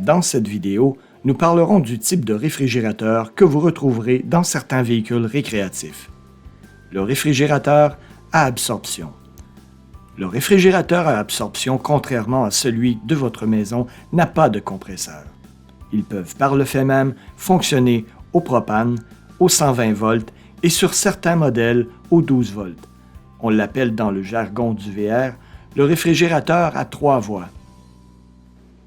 Dans cette vidéo, nous parlerons du type de réfrigérateur que vous retrouverez dans certains véhicules récréatifs. Le réfrigérateur à absorption. Le réfrigérateur à absorption, contrairement à celui de votre maison, n'a pas de compresseur. Ils peuvent par le fait même fonctionner au propane, au 120 volts et sur certains modèles au 12 volts. On l'appelle dans le jargon du VR le réfrigérateur à 3 voies.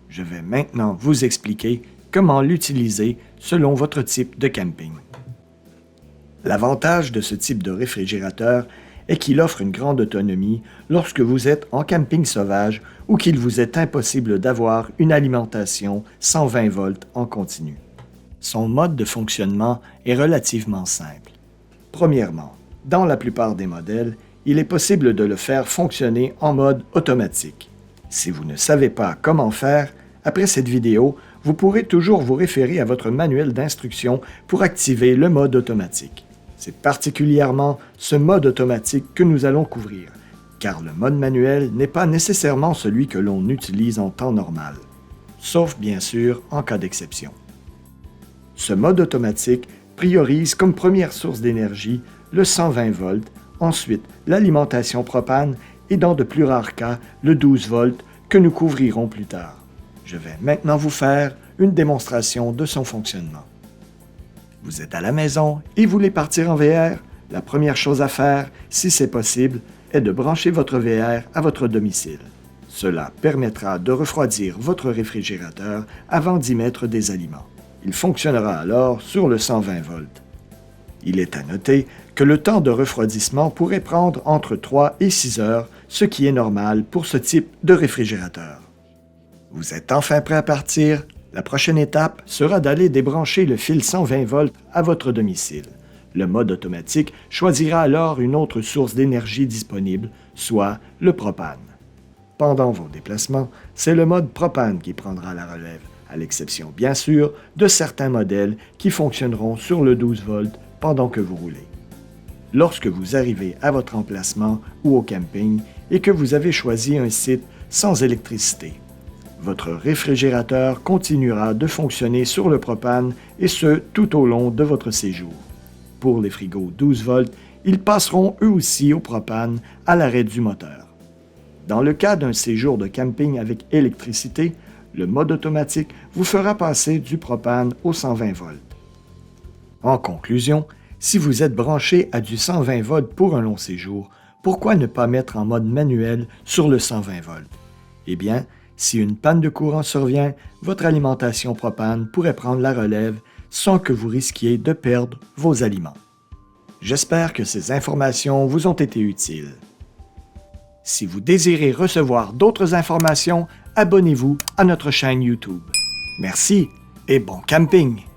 Je vais maintenant vous expliquer comment l'utiliser selon votre type de camping. L'avantage de ce type de réfrigérateur est qu'il offre une grande autonomie lorsque vous êtes en camping sauvage ou qu'il vous est impossible d'avoir une alimentation 120 volts en continu. Son mode de fonctionnement est relativement simple. Premièrement, dans la plupart des modèles, il est possible de le faire fonctionner en mode automatique. Si vous ne savez pas comment faire, après cette vidéo, vous pourrez toujours vous référer à votre manuel d'instruction pour activer le mode automatique. C'est particulièrement ce mode automatique que nous allons couvrir, car le mode manuel n'est pas nécessairement celui que l'on utilise en temps normal, sauf bien sûr en cas d'exception. Ce mode automatique priorise comme première source d'énergie le 120 volts, ensuite l'alimentation propane et dans de plus rares cas le 12 volts que nous couvrirons plus tard. Je vais maintenant vous faire une démonstration de son fonctionnement. Vous êtes à la maison et voulez partir en VR? La première chose à faire, si c'est possible, est de brancher votre VR à votre domicile. Cela permettra de refroidir votre réfrigérateur avant d'y mettre des aliments. Il fonctionnera alors sur le 120 volts. Il est à noter que le temps de refroidissement pourrait prendre entre 3 et 6 heures, ce qui est normal pour ce type de réfrigérateur. Vous êtes enfin prêt à partir? La prochaine étape sera d'aller débrancher le fil 120 volts à votre domicile. Le mode automatique choisira alors une autre source d'énergie disponible, soit le propane. Pendant vos déplacements, c'est le mode propane qui prendra la relève, à l'exception bien sûr de certains modèles qui fonctionneront sur le 12 volts pendant que vous roulez. Lorsque vous arrivez à votre emplacement ou au camping et que vous avez choisi un site sans électricité, votre réfrigérateur continuera de fonctionner sur le propane et ce, tout au long de votre séjour. Pour les frigos 12 volts, ils passeront eux aussi au propane à l'arrêt du moteur. Dans le cas d'un séjour de camping avec électricité, le mode automatique vous fera passer du propane au 120 volts. En conclusion, si vous êtes branché à du 120 volts pour un long séjour, pourquoi ne pas mettre en mode manuel sur le 120 volts? Eh bien, si une panne de courant survient, votre alimentation propane pourrait prendre la relève sans que vous risquiez de perdre vos aliments. J'espère que ces informations vous ont été utiles. Si vous désirez recevoir d'autres informations, abonnez-vous à notre chaîne YouTube. Merci et bon camping!